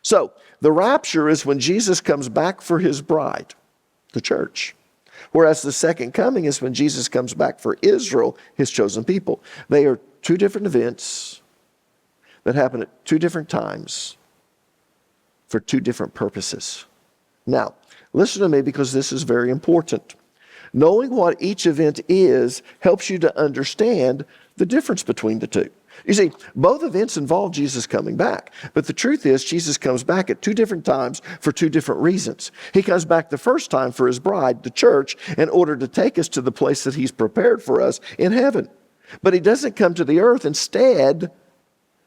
So the rapture is when Jesus comes back for his bride, the church. Whereas the second coming is when Jesus comes back for Israel, his chosen people. They are two different events that happen at two different times for two different purposes. Now, listen to me because this is very important. Knowing what each event is helps you to understand the difference between the two. You see, both events involve Jesus coming back. But the truth is, Jesus comes back at two different times for two different reasons. He comes back the first time for his bride, the church, in order to take us to the place that he's prepared for us in heaven. But he doesn't come to the earth. Instead,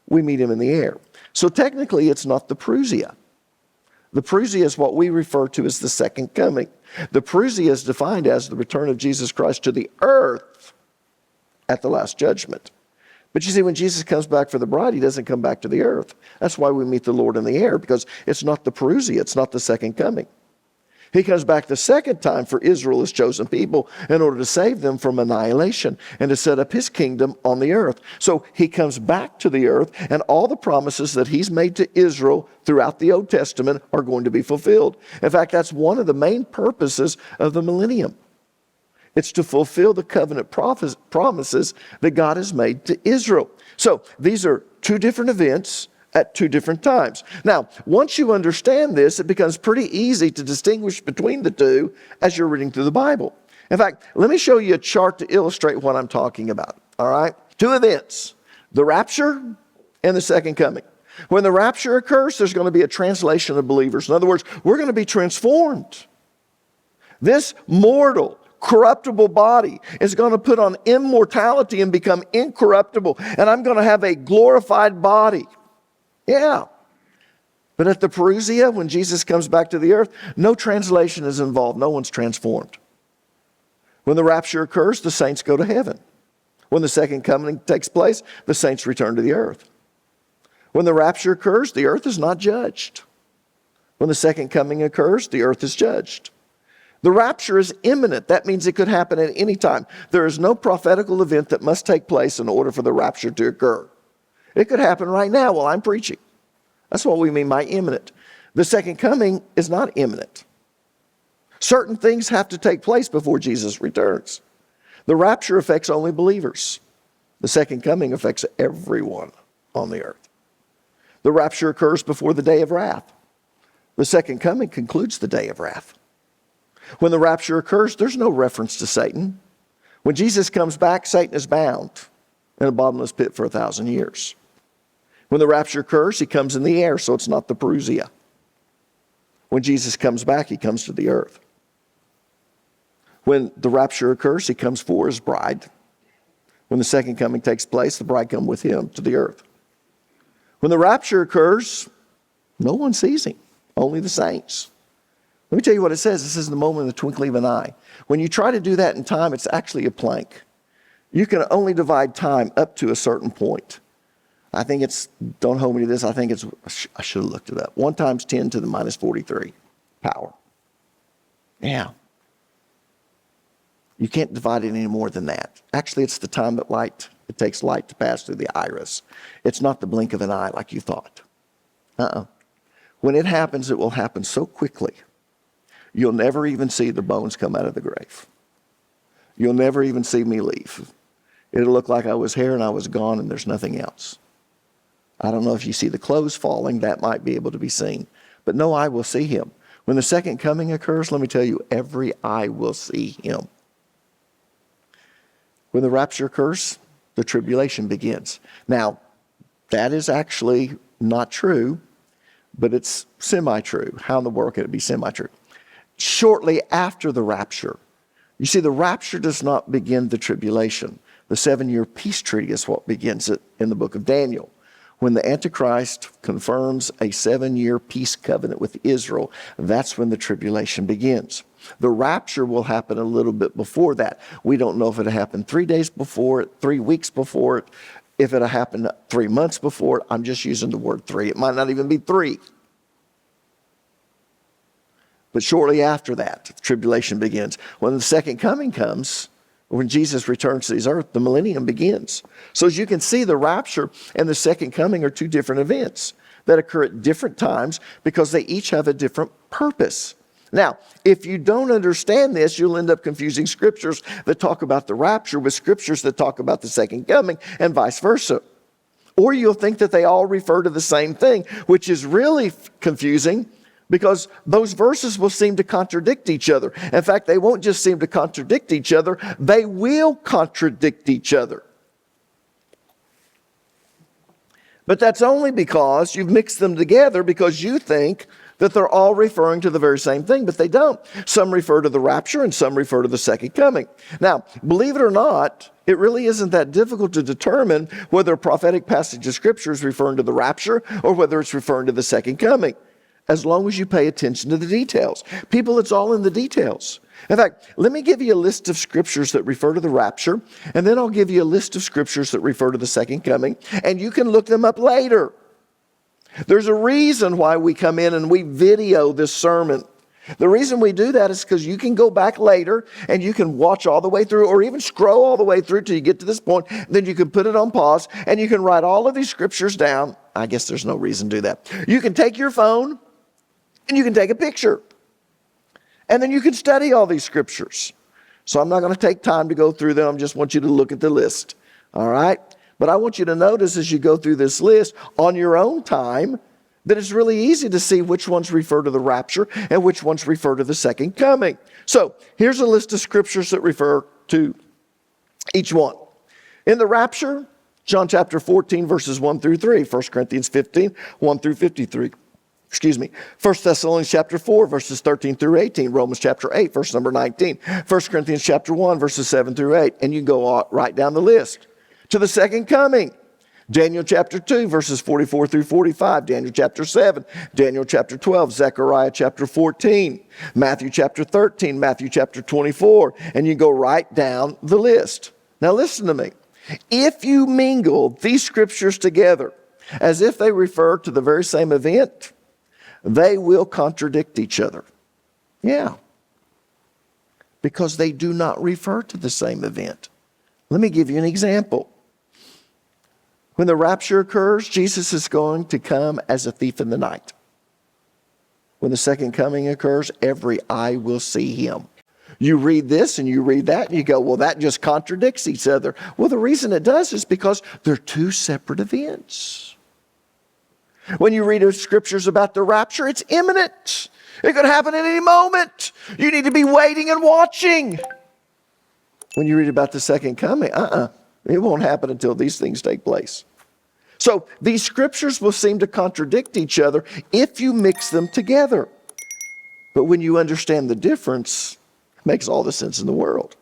we meet him in the air. So technically, it's not the parousia. The parousia is what we refer to as the second coming. The parousia is defined as the return of Jesus Christ to the earth at the last judgment. But you see, when Jesus comes back for the bride, he doesn't come back to the earth. That's why we meet the Lord in the air, because it's not the parousia, it's not the second coming. He comes back the second time for Israel, his chosen people, in order to save them from annihilation and to set up his kingdom on the earth. So he comes back to the earth, and all the promises that he's made to Israel throughout the Old Testament are going to be fulfilled. In fact, that's one of the main purposes of the millennium. It's to fulfill the covenant promises that God has made to Israel. So these are two different events at two different times. Now, once you understand this, it becomes pretty easy to distinguish between the two as you're reading through the Bible. In fact, let me show you a chart to illustrate what I'm talking about. All right? Two events, the rapture and the second coming. When the rapture occurs, there's going to be a translation of believers. In other words, we're going to be transformed. This mortal, corruptible body is going to put on immortality and become incorruptible. And I'm going to have a glorified body. Yeah. But at the parousia, when Jesus comes back to the earth, no translation is involved. No one's transformed. When the rapture occurs, the saints go to heaven. When the second coming takes place, the saints return to the earth. When the rapture occurs, the earth is not judged. When the second coming occurs, the earth is judged. The rapture is imminent. That means it could happen at any time. There is no prophetical event that must take place in order for the rapture to occur. It could happen right now while I'm preaching. That's what we mean by imminent. The second coming is not imminent. Certain things have to take place before Jesus returns. The rapture affects only believers. The second coming affects everyone on the earth. The rapture occurs before the day of wrath. The second coming concludes the day of wrath. When the rapture occurs, there's no reference to Satan. When Jesus comes back, Satan is bound in a bottomless pit for 1,000 years. When the rapture occurs, he comes in the air, so it's not the parousia. When Jesus comes back, he comes to the earth. When the rapture occurs, he comes for his bride. When the second coming takes place, the bride comes with him to the earth. When the rapture occurs, no one sees him, only the saints. Let me tell you what it says. It says in the moment of the twinkling of an eye. When you try to do that in time, it's actually a plank. You can only divide time up to a certain point. I think it's, don't hold me to this, I think it's, I should have looked it up. 1 times 10 to the minus 43 power. Yeah. You can't divide it any more than that. Actually, it's the time that it takes light to pass through the iris. It's not the blink of an eye like you thought. When it happens, it will happen so quickly. You'll never even see the bones come out of the grave. You'll never even see me leave. It'll look like I was here and I was gone and there's nothing else. I don't know if you see the clothes falling, that might be able to be seen. But no eye will see him. When the second coming occurs, let me tell you, every eye will see him. When the rapture occurs, the tribulation begins. Now, that is actually not true, but it's semi-true. How in the world can it be semi-true? Shortly after the rapture, you see, the rapture does not begin the tribulation. The 7-year peace treaty is what begins it in the book of Daniel. When the Antichrist confirms a 7-year peace covenant with Israel, that's when the tribulation begins. The rapture will happen a little bit before that. We don't know if it happened 3 days before it, 3 weeks before it, if it happened 3 months before it. I'm just using the word 3. It might not even be 3. But shortly after that, the tribulation begins. When the second coming comes, when Jesus returns to this earth, the millennium begins. So as you can see, the rapture and the second coming are two different events. that occur at different times because they each have a different purpose. Now, if you don't understand this, you'll end up confusing scriptures that talk about the rapture with scriptures that talk about the second coming and vice versa. Or you'll think that they all refer to the same thing, which is really confusing because those verses will seem to contradict each other. In fact, they won't just seem to contradict each other, they will contradict each other. But that's only because you've mixed them together because you think that they're all referring to the very same thing, but they don't. Some refer to the rapture and some refer to the second coming. Now, believe it or not, it really isn't that difficult to determine whether a prophetic passage of Scripture is referring to the rapture or whether it's referring to the second coming, as long as you pay attention to the details. People, it's all in the details. In fact, let me give you a list of scriptures that refer to the rapture, and then I'll give you a list of scriptures that refer to the second coming, and you can look them up later. There's a reason why we come in and we video this sermon. The reason we do that is because you can go back later and you can watch all the way through or even scroll all the way through till you get to this point. Then you can put it on pause and you can write all of these scriptures down. I guess there's no reason to do that. You can take your phone and you can take a picture. And then you can study all these scriptures. So I'm not going to take time to go through them. I just want you to look at the list. All right? But I want you to notice as you go through this list on your own time that it's really easy to see which ones refer to the rapture and which ones refer to the second coming. So here's a list of scriptures that refer to each one. In the rapture, John chapter 14, verses 1 through 3. 1 Corinthians 15, 1 through 53. 1 Thessalonians chapter 4, verses 13 through 18. Romans chapter 8, verse number 19. 1 Corinthians chapter 1, verses 7 through 8. And you can go right down the list. To the second coming, Daniel chapter 2, verses 44 through 45, Daniel chapter 7, Daniel chapter 12, Zechariah chapter 14, Matthew chapter 13, Matthew chapter 24, and you go right down the list. Now listen to me. If you mingle these scriptures together as if they refer to the very same event, they will contradict each other. Yeah. Because they do not refer to the same event. Let me give you an example. When the rapture occurs, Jesus is going to come as a thief in the night. When the second coming occurs, every eye will see him. You read this and you read that and you go, well, that just contradicts each other. Well, the reason it does is because they're two separate events. When you read scriptures about the rapture, it's imminent. It could happen at any moment. You need to be waiting and watching. When you read about the second coming, it won't happen until these things take place. So these scriptures will seem to contradict each other if you mix them together. But when you understand the difference, it makes all the sense in the world.